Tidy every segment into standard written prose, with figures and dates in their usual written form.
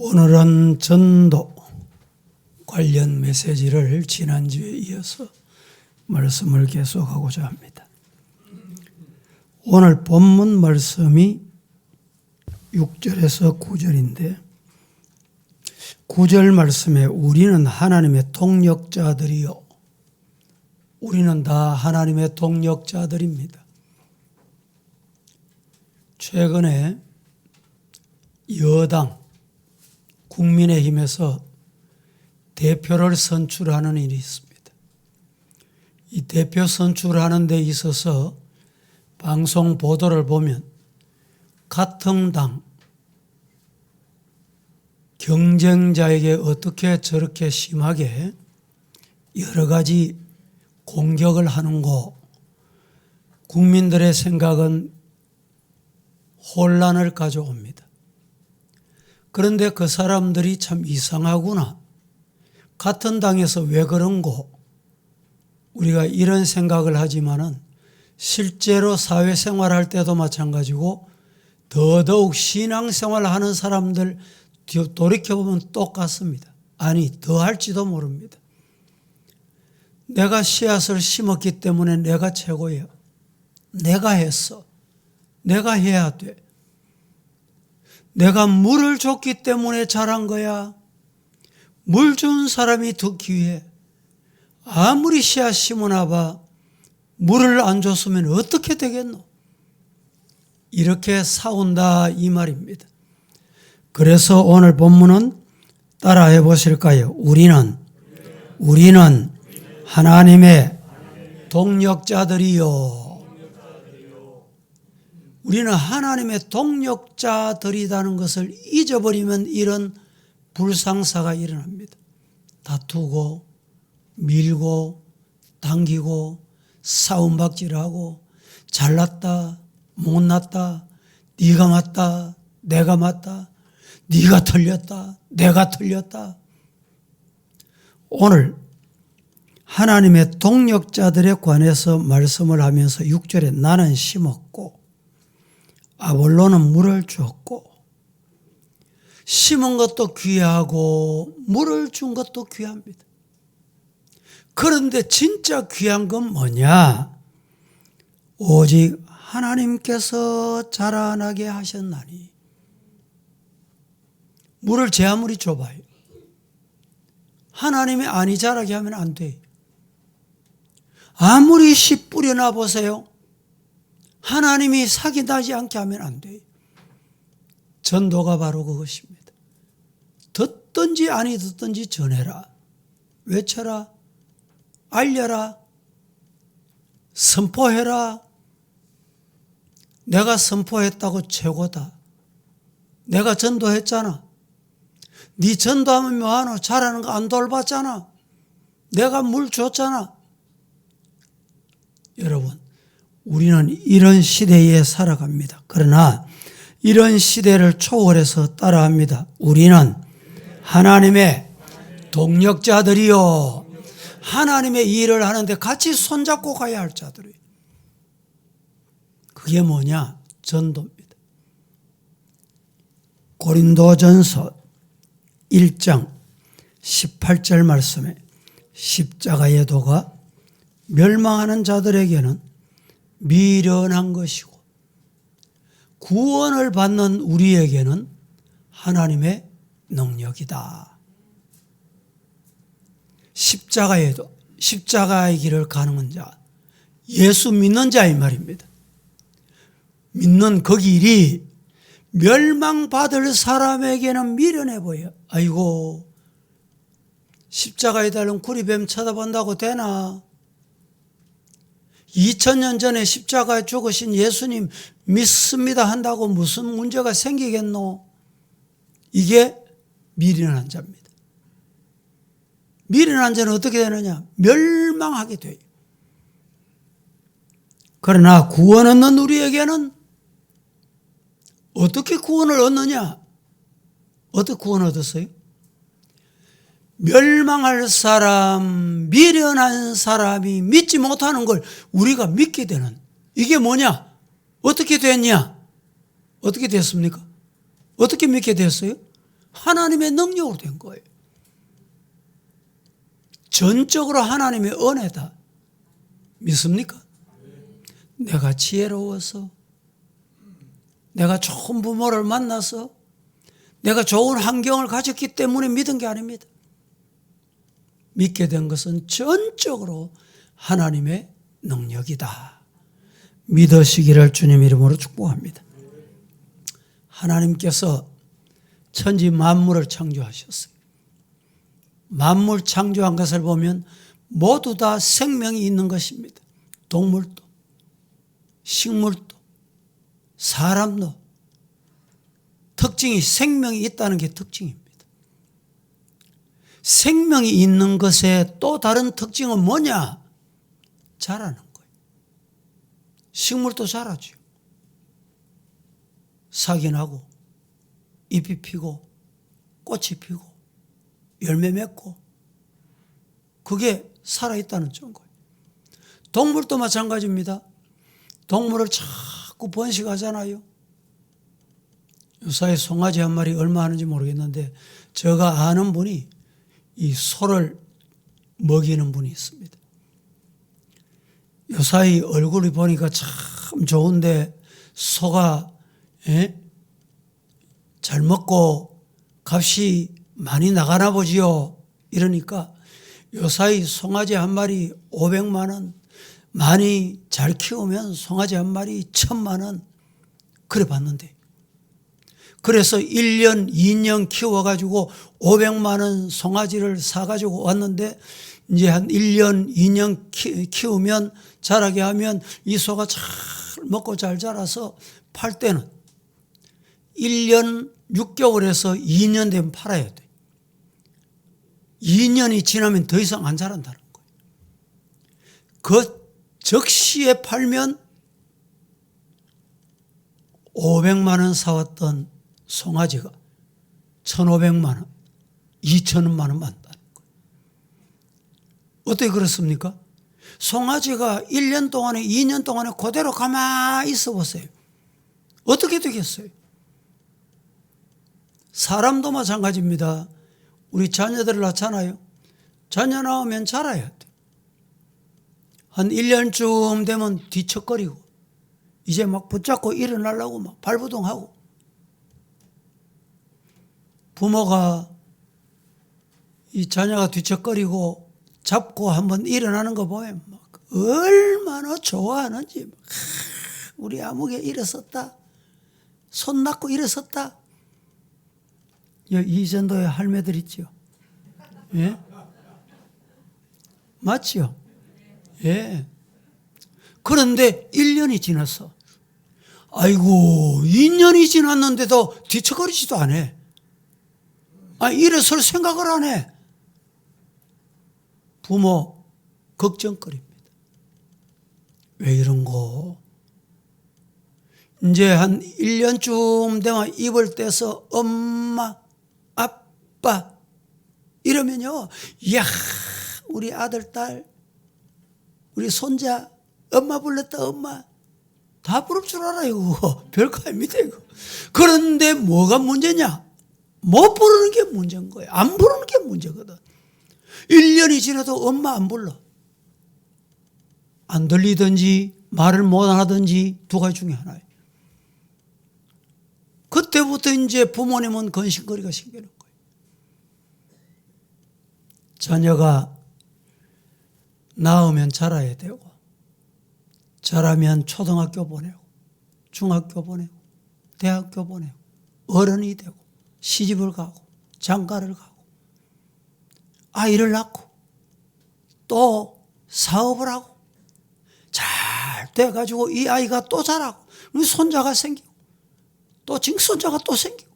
오늘은 전도 관련 메시지를 지난주에 이어서 말씀을 계속하고자 합니다. 오늘 본문 말씀이 6절에서 9절인데 9절 말씀에 우리는 하나님의 동력자들이요. 우리는 다 하나님의 동력자들입니다. 최근에 여당 국민의힘에서 대표를 선출하는 일이 있습니다. 이 대표 선출하는 데 있어서 방송 보도를 보면 같은 당 경쟁자에게 어떻게 저렇게 심하게 여러 가지 공격을 하는고, 국민들의 생각은 혼란을 가져옵니다. 그런데 그 사람들이 참 이상하구나. 같은 당에서 왜 그런고? 우리가 이런 생각을 하지만은 실제로 사회생활할 때도 마찬가지고 더더욱 신앙생활 하는 사람들 돌이켜보면 똑같습니다. 아니, 더 할지도 모릅니다. 내가 씨앗을 심었기 때문에 내가 최고예요. 내가 했어. 내가 해야 돼. 내가 물을 줬기 때문에 자란 거야. 물 준 사람이 더 귀해. 아무리 씨앗 심으나 봐. 물을 안 줬으면 어떻게 되겠노? 이렇게 싸운다 이 말입니다. 그래서 오늘 본문은 따라해 보실까요? 우리는 하나님의 동력자들이요. 우리는 하나님의 동력자들이라는 것을 잊어버리면 이런 불상사가 일어납니다. 다투고 밀고 당기고 싸움박질하고 잘났다 못났다 네가 맞다 내가 맞다 네가 틀렸다 내가 틀렸다. 오늘 하나님의 동력자들에 관해서 말씀을 하면서 6절에 나는 심었고 아볼로는 물을 줬고, 심은 것도 귀하고 물을 준 것도 귀합니다. 그런데 진짜 귀한 건 뭐냐? 오직 하나님께서 자라나게 하셨나니. 물을 제 아무리 줘봐요. 하나님이 아니 자라게 하면 안 돼요. 아무리 씨 뿌려놔 보세요. 하나님이 사기 나지 않게 하면 안 돼요. 전도가 바로 그것입니다. 듣든지 아니 듣든지 전해라. 외쳐라. 알려라. 선포해라. 내가 선포했다고 최고다. 내가 전도했잖아. 네 전도하면 뭐하노? 잘하는 거 안 돌봤잖아. 내가 물 줬잖아. 여러분, 우리는 이런 시대에 살아갑니다. 그러나 이런 시대를 초월해서 따라합니다. 우리는 하나님의 동력자들이요. 하나님의 일을 하는데 같이 손잡고 가야 할 자들이에요. 그게 뭐냐? 전도입니다. 고린도전서 1장 18절 말씀에 십자가의 도가 멸망하는 자들에게는 미련한 것이고 구원을 받는 우리에게는 하나님의 능력이다. 십자가의 길을 가는 자, 예수 믿는 자 이 말입니다. 믿는 그 길이 멸망받을 사람에게는 미련해 보여. 아이고, 십자가에 달린 구리뱀 쳐다본다고 되나? 2000년 전에 십자가에 죽으신 예수님 믿습니다 한다고 무슨 문제가 생기겠노? 이게 미련한 자입니다. 미련한 자는 어떻게 되느냐? 멸망하게 돼요. 그러나 구원 얻는 우리에게는 어떻게 구원을 얻느냐? 어떻게 구원 얻었어요? 멸망할 사람, 미련한 사람이 믿지 못하는 걸 우리가 믿게 되는, 이게 뭐냐? 어떻게 됐냐? 어떻게 됐습니까? 어떻게 믿게 됐어요? 하나님의 능력으로 된 거예요. 전적으로 하나님의 은혜다. 믿습니까? 내가 지혜로워서, 내가 좋은 부모를 만나서, 내가 좋은 환경을 가졌기 때문에 믿은 게 아닙니다. 믿게 된 것은 전적으로 하나님의 능력이다. 믿으시기를 주님 이름으로 축복합니다. 하나님께서 천지 만물을 창조하셨어요. 만물 창조한 것을 보면 모두 다 생명이 있는 것입니다. 동물도, 식물도, 사람도. 특징이 생명이 있다는 게 특징입니다. 생명이 있는 것의 또 다른 특징은 뭐냐? 자라는 거예요. 식물도 자라죠. 싹이 나고 잎이 피고 꽃이 피고 열매 맺고, 그게 살아있다는 증거예요. 동물도 마찬가지입니다. 동물을 자꾸 번식하잖아요. 요사이 송아지 한 마리 얼마 하는지 모르겠는데, 제가 아는 분이 이 소를 먹이는 분이 있습니다. 요사이 얼굴이 보니까 참 좋은데 소가 잘 먹고 값이 많이 나가나 보지요. 이러니까 요사이 송아지 한 마리 500만 원, 많이 잘 키우면 송아지 한 마리 1000만 원 그래 봤는데, 그래서 1년, 2년 키워가지고 500만 원 송아지를 사가지고 왔는데, 이제 한 1년, 2년 키우면, 자라게 하면 이 소가 잘 먹고 잘 자라서 팔 때는 1년 6개월에서 2년 되면 팔아야 돼. 2년이 지나면 더 이상 안 자란다는 거예요. 그 적시에 팔면 500만 원 사왔던 송아지가 1,500만 원, 2,000만 원 받는다는 거예요. 어떻게 그렇습니까? 송아지가 1년 동안에 2년 동안에 그대로 가만히 있어 보세요. 어떻게 되겠어요? 사람도 마찬가지입니다. 우리 자녀들을 낳잖아요. 자녀 낳으면 자라야 돼. 한 1년쯤 되면 뒤척거리고 이제 막 붙잡고 일어나려고 막 발부동하고, 부모가 이 자녀가 뒤척거리고 잡고 한번 일어나는 거 보면 막 얼마나 좋아하는지. 우리 아무개 일어섰다, 손 놨고 일어섰다. 이 정도의 할매들 있죠. 예? 맞죠? 예. 그런데 1년이 지났어. 아이고, 2년이 지났는데도 뒤척거리지도 않아. 일어설 생각을 안 해. 부모 걱정거립니다. 왜 이런고? 이제 한 1년쯤 되면 입을 떼서 엄마, 아빠 이러면요, 이야, 우리 아들, 딸, 우리 손자 엄마 불렀다, 엄마. 다 부를 줄 알아요. 그거 별거 아닙니다. 이거. 그런데 뭐가 문제냐? 못 부르는 게 문제인 거예요. 안 부르는 게 문제거든. 1년이 지나도 엄마 안 불러. 안 들리든지 말을 못 하든지 두 가지 중에 하나예요. 그때부터 이제 부모님은 근심거리가 생기는 거예요. 자녀가 낳으면 자라야 되고, 자라면 초등학교 보내고, 중학교 보내고, 대학교 보내고, 어른이 되고, 시집을 가고, 장가를 가고, 아이를 낳고, 또 사업을 하고, 잘 돼가지고 이 아이가 또 자라고, 손자가 생기고, 또 증손자가 또 생기고.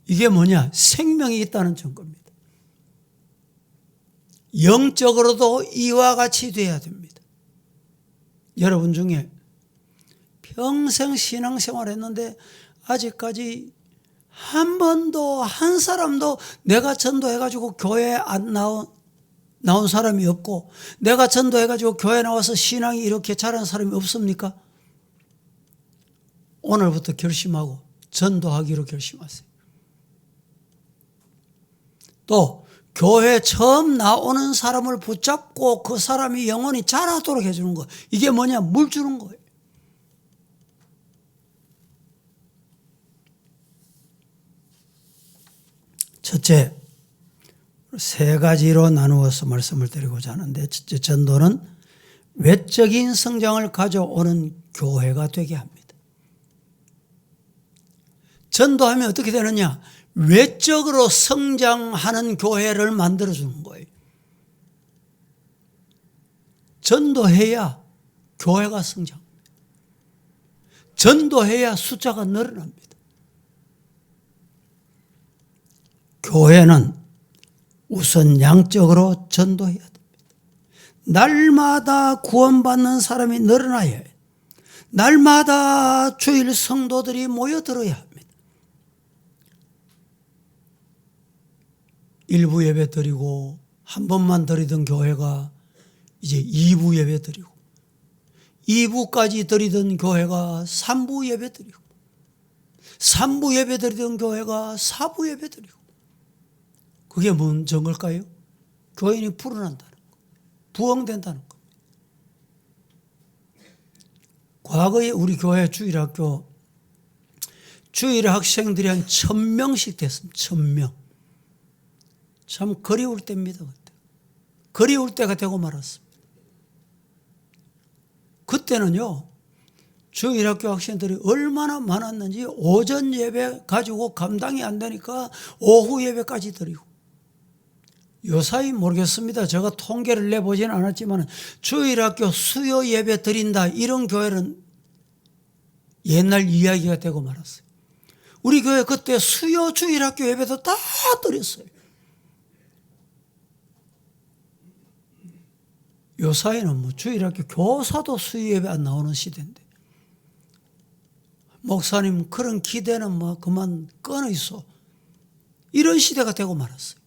이게 뭐냐? 생명이 있다는 증거입니다. 영적으로도 이와 같이 돼야 됩니다. 여러분 중에 평생 신앙생활 했는데 아직까지 한 번도, 한 사람도 내가 전도해가지고 교회에 안 나온 사람이 없고, 내가 전도해가지고 교회 나와서 신앙이 이렇게 자란 사람이 없습니까? 오늘부터 결심하고 전도하기로 결심하세요. 또 교회 처음 나오는 사람을 붙잡고 그 사람이 영혼이 자라도록 해주는 거. 이게 뭐냐? 물 주는 거예요. 첫째, 세 가지로 나누어서 말씀을 드리고자 하는데, 첫째, 전도는 외적인 성장을 가져오는 교회가 되게 합니다. 전도하면 어떻게 되느냐? 외적으로 성장하는 교회를 만들어주는 거예요. 전도해야 교회가 성장합니다. 전도해야 숫자가 늘어납니다. 교회는 우선 양적으로 전도해야 됩니다. 날마다 구원받는 사람이 늘어나야 해요. 날마다 주일 성도들이 모여들어야 합니다. 일부 예배 드리고 한 번만 드리던 교회가 이제 2부 예배 드리고 2부까지 드리던 교회가 3부 예배 드리고 3부 예배 드리던 교회가 4부 예배 드리고 그게 뭔 증거일까요? 교인이 불어난다는 거, 부흥된다는 겁니다. 과거에 우리 교회 주일학교 주일 학생들이 한 1000명씩 됐습니다. 1000명. 참 그리울 때입니다. 그때. 그리울 때가 되고 말았습니다. 그때는요, 주일학교 학생들이 얼마나 많았는지 오전 예배 가지고 감당이 안 되니까 오후 예배까지 드리고, 요사이 모르겠습니다. 제가 통계를 내보지는 않았지만 주일학교 수요 예배 드린다 이런 교회는 옛날 이야기가 되고 말았어요. 우리 교회 그때 수요 주일학교 예배도 다 드렸어요. 요사이는 뭐 주일학교 교사도 수요 예배 안 나오는 시대인데, 목사님 그런 기대는 뭐 그만 끊어 있어. 이런 시대가 되고 말았어요.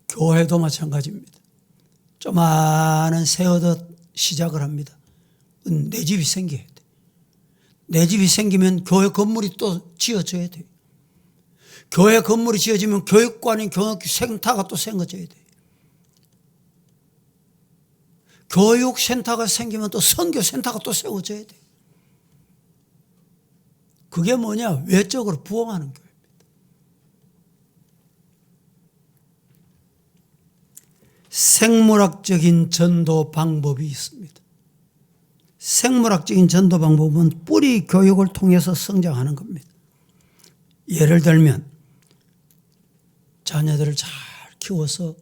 교회도 마찬가지입니다. 조그마한 새 얻어 시작을 합니다. 내 집이 생겨야 돼. 내 집이 생기면 교회 건물이 또 지어져야 돼요. 교회 건물이 지어지면 교육관이 교육 센터가 또 생겨져야 돼요. 교육센터가 생기면 또 선교센터가 또 세워져야 돼요. 그게 뭐냐? 외적으로 부흥하는 교회입니다. 생물학적인 전도 방법이 있습니다. 생물학적인 전도 방법은 뿌리 교육을 통해서 성장하는 겁니다. 예를 들면 자녀들을 잘 키워서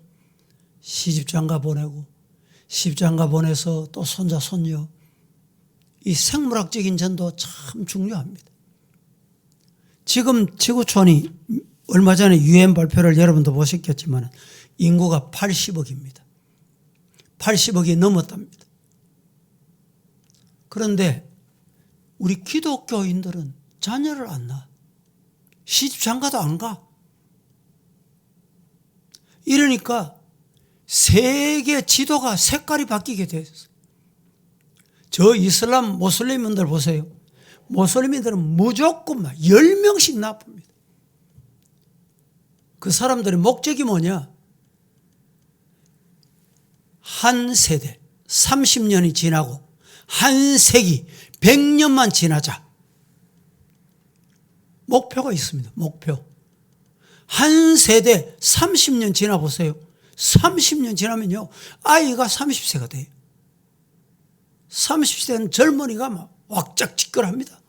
시집장가 보내고 시집장가 보내서 또 손자 손녀, 이 생물학적인 전도 참 중요합니다. 지금 지구촌이 얼마 전에 UN 발표를 여러분도 보셨겠지만 인구가 80억입니다. 80억이 넘었답니다. 그런데 우리 기독교인들은 자녀를 안 낳아. 시집장가도 안 가. 이러니까 세계 지도가 색깔이 바뀌게 됐어요. 저 이슬람 모슬림들 보세요. 모슬림들은 무조건 10명씩 낳습니다. 그 사람들의 목적이 뭐냐? 한 세대 30년이 지나고 한 세기 100년만 지나자. 목표가 있습니다. 목표. 한 세대 30년 지나보세요. 30년 지나면요, 아이가 30세가 돼요. 30세는 젊은이가 막 왁짝지껄합니다.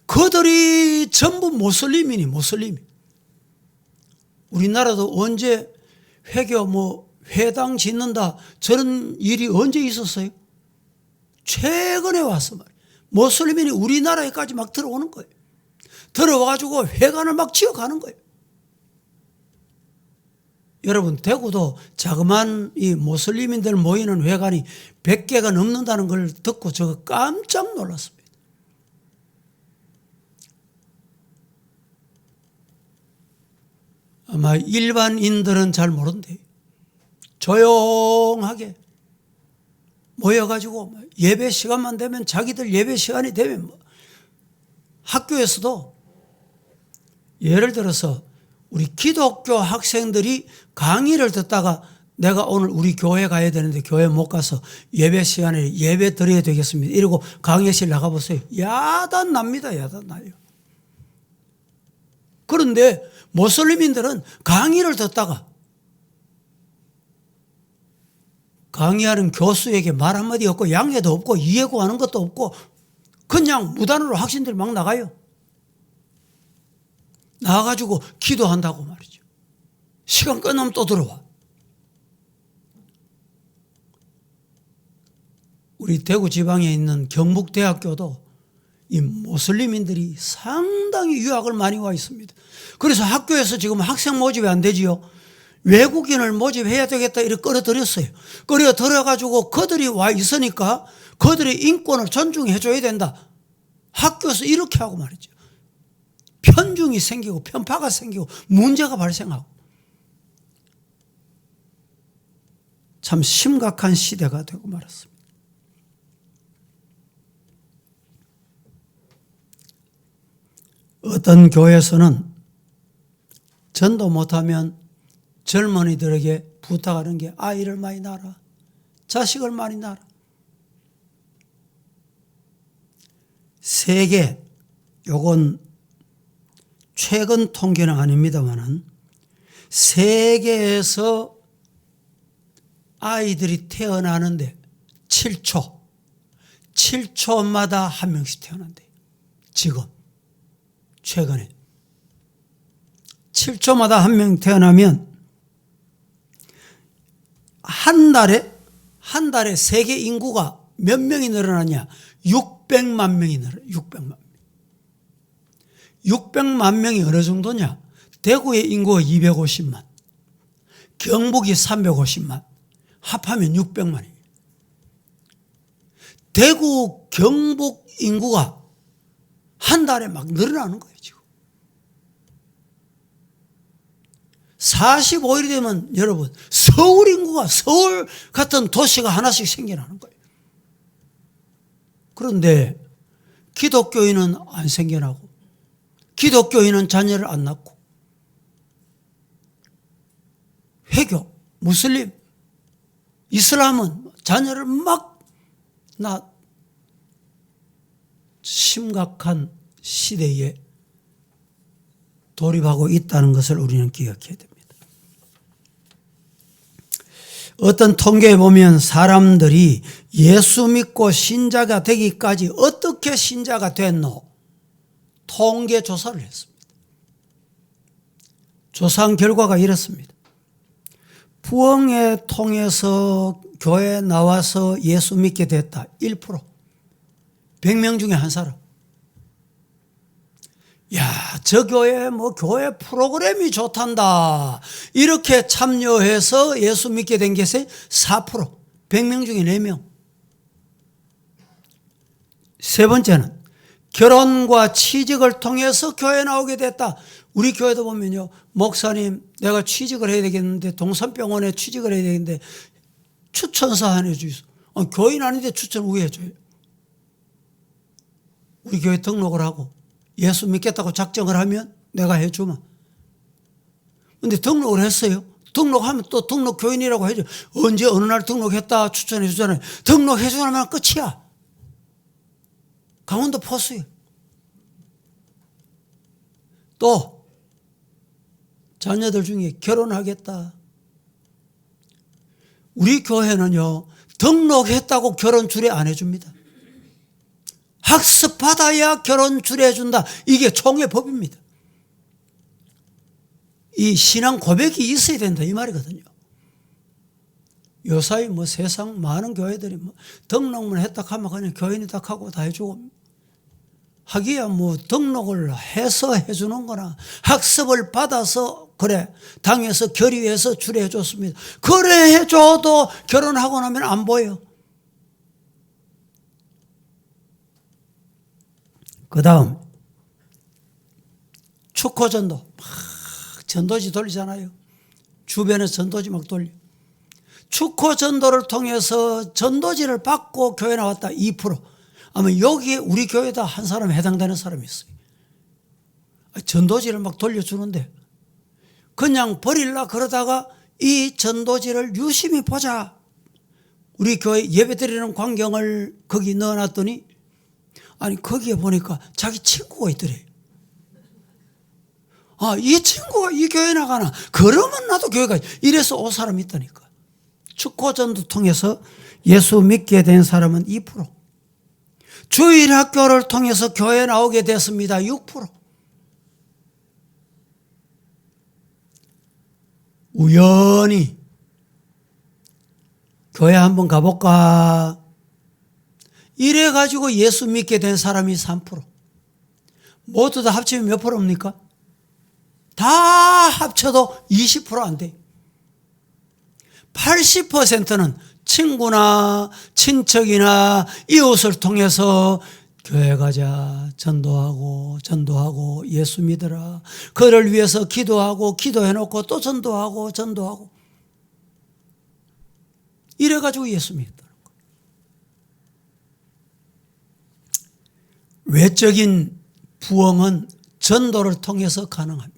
그들이 전부 모슬림이니 모슬림이. 우리나라도 언제 회교 회당 짓는다 저런 일이 언제 있었어요? 최근에 와서 말이에요. 모슬림인이 우리나라에까지 막 들어오는 거예요. 들어와가지고 회관을 막 지어가는 거예요. 여러분, 대구도 자그마한 이 모슬림인들 모이는 회관이 100개가 넘는다는 걸 듣고 저 깜짝 놀랐습니다. 아마 일반인들은 잘 모른대요. 조용하게 모여가지고 예배 시간만 되면 자기들 예배 시간이 되면 학교에서도 예를 들어서 우리 기독교 학생들이 강의를 듣다가 내가 오늘 우리 교회 가야 되는데 교회 못 가서 예배 시간에 예배 드려야 되겠습니다. 이러고 강의실 나가보세요. 야단 납니다. 야단 나요. 그런데 모슬림인들은 강의를 듣다가 강의하는 교수에게 말 한마디 없고 양해도 없고 이해 구하는 것도 없고 그냥 무단으로 학생들이 막 나가요. 나가가지고 기도한다고 말이죠. 시간 끝나면 또 들어와. 우리 대구 지방에 있는 경북대학교도 이 모슬림인들이 상당히 유학을 많이 와 있습니다. 그래서 학교에서 지금 학생 모집이 안 되지요. 외국인을 모집해야 되겠다 이렇게 끌어들였어요. 끌어들여가지고 그들이 와 있으니까 그들의 인권을 존중해 줘야 된다. 학교에서 이렇게 하고 말이죠. 편중이 생기고 편파가 생기고 문제가 발생하고 참 심각한 시대가 되고 말았습니다. 어떤 교회에서는 전도 못하면 젊은이들에게 부탁하는 게 아이를 많이 낳아라. 자식을 많이 낳아라. 세계, 요건 최근 통계는 아닙니다만은 세계에서 아이들이 태어나는데 7초마다 한 명씩 태어난대요. 지금 최근에 7초마다 한 명 태어나면 한 달에 세계 인구가 몇 명이 늘어나냐? 600만 명이 늘어나요. 600만 명. 600만 명이 어느 정도냐? 대구의 인구가 250만, 경북이 350만, 합하면 600만이에요. 대구, 경북 인구가 한 달에 막 늘어나는 거예요, 지금. 45일이 되면 여러분, 서울 인구가 서울 같은 도시가 하나씩 생겨나는 거예요. 그런데 기독교인은 안 생겨나고, 기독교인은 자녀를 안 낳고, 회교, 무슬림, 이슬람은 자녀를 막 낳. 심각한 시대에 돌입하고 있다는 것을 우리는 기억해야 됩니다. 어떤 통계에 보면 사람들이 예수 믿고 신자가 되기까지 어떻게 신자가 됐노? 통계 조사를 했습니다. 조사한 결과가 이렇습니다. 부흥회 통해서 교회에 나와서 예수 믿게 됐다. 1%. 100명 중에 한 사람. 야, 저 교회 교회 프로그램이 좋단다. 이렇게 참여해서 예수 믿게 된 것이 4%. 100명 중에 4명. 세 번째는 결혼과 취직을 통해서 교회에 나오게 됐다. 우리 교회도 보면요. 목사님, 내가 취직을 해야 되겠는데 동산병원에 취직을 해야 되겠는데 추천서 하나 해주세요. 교인 아닌데 추천 왜 해줘요? 우리 교회 등록을 하고 예수 믿겠다고 작정을 하면 내가 해주마. 근데 등록을 했어요. 등록하면 또 등록 교인이라고 해줘. 언제 어느 날 등록했다 추천해 주잖아요. 등록해 주면 끝이야. 강원도 포수요. 또 자녀들 중에 결혼하겠다. 우리 교회는요. 등록했다고 결혼 주례 안 해줍니다. 학습받아야 결혼 주례해준다. 이게 총회 법입니다. 이 신앙 고백이 있어야 된다 이 말이거든요. 요사이 세상 많은 교회들이 등록만 했다 하면 그냥 교인이 딱 하고 다 해주고 하기야 등록을 해서 해주는 거나 학습을 받아서 그래 당에서 결의해서 주례해 줬습니다. 그래 해줘도 결혼하고 나면 안 보여. 그 다음 축호전도 막 전도지 돌리잖아요. 주변에서 전도지 막 돌려. 축호전도를 통해서 전도지를 받고 교회 나왔다 2%. 아마 여기에 우리 교회다 한 사람 해당되는 사람이 있어요. 전도지를 막 돌려주는데 그냥 버릴라 그러다가 이 전도지를 유심히 보자. 우리 교회 예배드리는 광경을 거기 넣어놨더니 아니 거기에 보니까 자기 친구가 있더래. 아, 이 친구가 이 교회 나가나? 그러면 나도 교회 가지. 이래서 온 사람이 있다니까. 축구전도 통해서 예수 믿게 된 사람은 2%. 주일학교를 통해서 교회 나오게 됐습니다. 6%. 우연히 교회 한번 가볼까? 이래가지고 예수 믿게 된 사람이 3%. 모두 다 합치면 몇 프로입니까? 다 합쳐도 20%안 돼. 80%는 친구나 친척이나 이웃을 통해서 교회 가자, 전도하고 예수 믿어라. 그를 위해서 기도해놓고 또 전도하고 이래가지고 예수 믿었다는 거예요. 외적인 부흥은 전도를 통해서 가능합니다.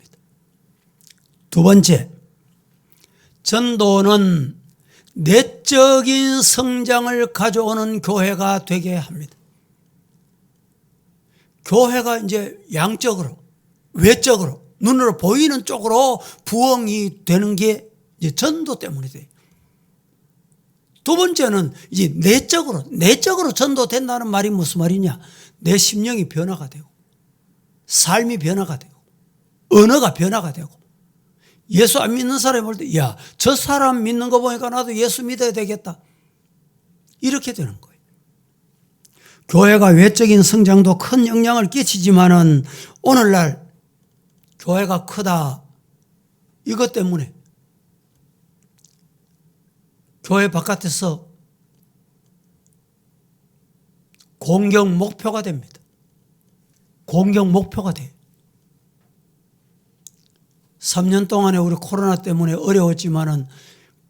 두 번째, 전도는 내적인 성장을 가져오는 교회가 되게 합니다. 교회가 이제 양적으로, 외적으로, 눈으로 보이는 쪽으로 부흥이 되는 게 이제 전도 때문에 돼요. 두 번째는 이제 내적으로 전도된다는 말이 무슨 말이냐? 내 심령이 변화가 되고, 삶이 변화가 되고, 언어가 변화가 되고, 예수 안 믿는 사람이 볼 때, 야, 저 사람 믿는 거 보니까 나도 예수 믿어야 되겠다. 이렇게 되는 거예요. 교회가 외적인 성장도 큰 영향을 끼치지만은 오늘날 교회가 크다. 이것 때문에 교회 바깥에서 공격 목표가 됩니다. 공격 목표가 돼요. 3년 동안에 우리 코로나 때문에 어려웠지만은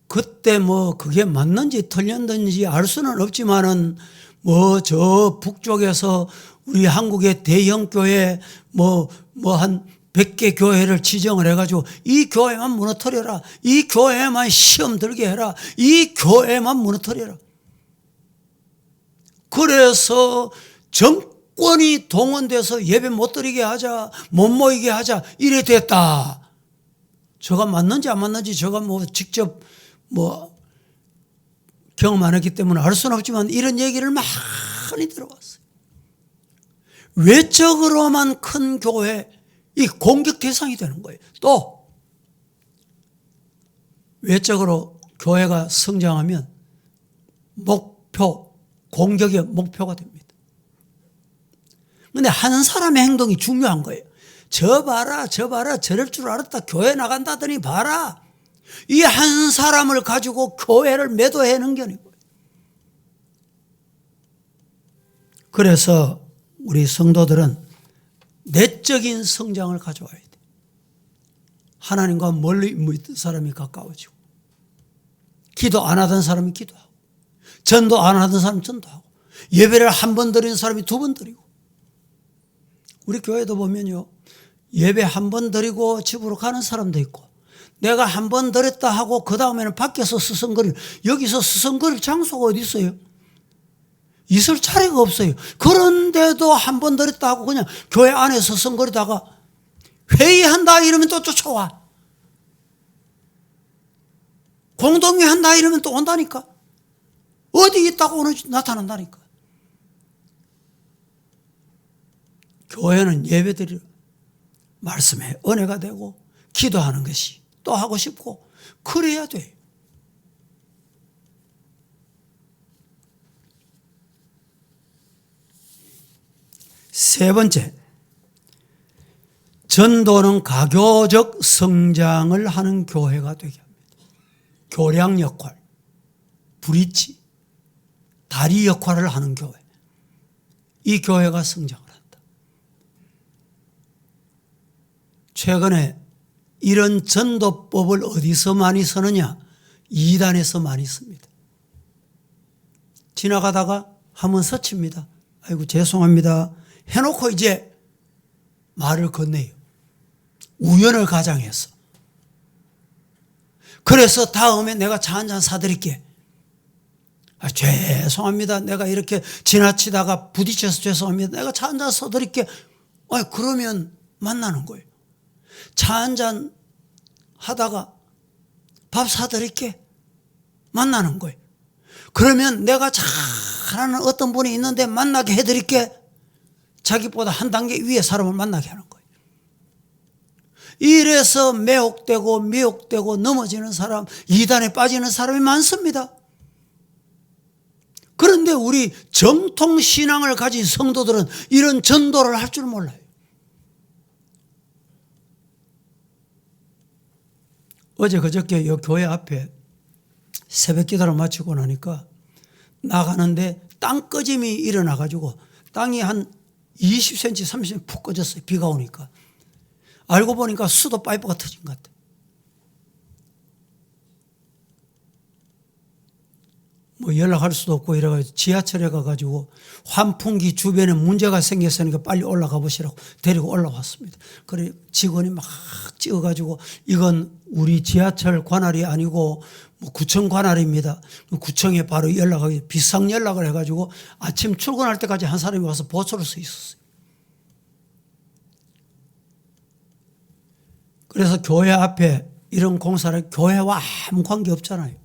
그때 뭐 그게 맞는지 틀렸는지 알 수는 없지만은 뭐 저 북쪽에서 우리 한국의 대형 교회 뭐 한 100개 교회를 지정을 해가지고 이 교회만 무너뜨려라. 이 교회만 시험 들게 해라. 이 교회만 무너뜨려라. 그래서 정권이 동원돼서 예배 못 드리게 하자, 못 모이게 하자 이래 됐다. 저가 맞는지 안 맞는지 저가 뭐 직접 뭐 경험 안 했기 때문에 알 수는 없지만 이런 얘기를 많이 들어봤어요. 외적으로만 큰 교회, 이 공격 대상이 되는 거예요. 또 외적으로 교회가 성장하면 공격의 목표가 됩니다. 그런데 한 사람의 행동이 중요한 거예요. 저 봐라 저럴 줄 알았다. 교회 나간다더니 봐라. 이 한 사람을 가지고 교회를 매도해 넘기는 거예요. 그래서 우리 성도들은 내적인 성장을 가져와야 돼. 하나님과 멀리 있던 사람이 가까워지고, 기도 안 하던 사람이 기도하고, 전도 안 하던 사람이 전도하고, 예배를 한 번 드리는 사람이 2번 드리고. 우리 교회도 보면요, 예배 한 번 드리고 집으로 가는 사람도 있고, 내가 한 번 드렸다 하고 그 다음에는 밖에서 여기서 스승거릴 장소가 어디 있어요? 있을 자리가 없어요. 그런데도 한 번 드렸다 하고 그냥 교회 안에서 스승거리다가 회의한다 이러면 또 쫓아와. 공동회 한다 이러면 또 온다니까. 어디 있다고 나타난다니까. 교회는 예배드리러 말씀에 은혜가 되고 기도하는 것이 또 하고 싶고 그래야 돼. 세 번째, 전도는 가교적 성장을 하는 교회가 되게 합니다. 교량 역할, 브릿지, 다리 역할을 하는 교회. 이 교회가 성장을 한다. 최근에 이런 전도법을 어디서 많이 쓰느냐? 이단에서 많이 씁니다. 지나가다가 한번 서칩니다. 아이고 죄송합니다. 해놓고 이제 말을 건네요. 우연을 가장해서. 그래서 다음에 내가 차 한잔 사드릴게. 죄송합니다. 내가 이렇게 지나치다가 부딪혀서 죄송합니다. 내가 차 한잔 사드릴게. 그러면 만나는 거예요. 차 한잔 하다가 밥 사드릴게. 만나는 거예요. 그러면 내가 잘하는 어떤 분이 있는데 만나게 해드릴게. 자기보다 한 단계 위에 사람을 만나게 하는 거예요. 이래서 매혹되고 미혹되고 넘어지는 사람, 이단에 빠지는 사람이 많습니다. 그런데 우리 정통 신앙을 가진 성도들은 이런 전도를 할 줄 몰라요. 어제 그저께 이 교회 앞에 새벽 기도를 마치고 나니까 나가는데 땅꺼짐이 일어나가지고 땅이 한 20cm, 30cm 푹 꺼졌어요. 비가 오니까. 알고 보니까 수도 파이프가 터진 것 같아요. 뭐 연락할 수도 없고 이래가지고 지하철에 가가지고 환풍기 주변에 문제가 생겼으니까 빨리 올라가 보시라고 데리고 올라왔습니다. 그래 직원이 막 찍어가지고 이건 우리 지하철 관할이 아니고 뭐 구청 관할입니다. 구청에 바로 연락하기 비상 연락을 해가지고 아침 출근할 때까지 한 사람이 와서 보초를 서 있었어요. 그래서 교회 앞에 이런 공사를 교회와 아무 관계 없잖아요.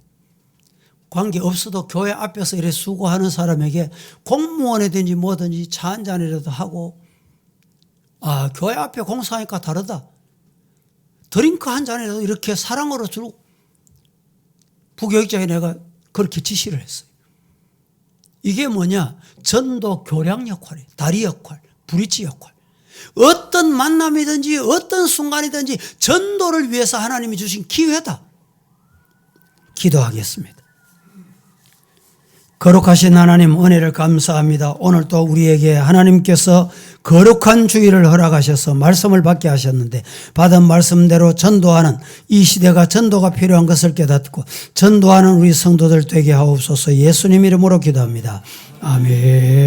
관계 없어도 교회 앞에서 이렇게 수고하는 사람에게 공무원이든지 뭐든지 차 한 잔이라도 하고, 교회 앞에 공사하니까 다르다. 드링크 한 잔이라도 이렇게 사랑으로 주고, 부교육장에 내가 그렇게 지시를 했어요. 이게 뭐냐? 전도 교량 역할이에요. 다리 역할, 브릿지 역할. 어떤 만남이든지 어떤 순간이든지 전도를 위해서 하나님이 주신 기회다. 기도하겠습니다. 거룩하신 하나님 은혜를 감사합니다. 오늘 또 우리에게 하나님께서 거룩한 주일을 허락하셔서 말씀을 받게 하셨는데 받은 말씀대로 전도하는 이 시대가 전도가 필요한 것을 깨닫고 전도하는 우리 성도들 되게 하옵소서. 예수님 이름으로 기도합니다. 아멘.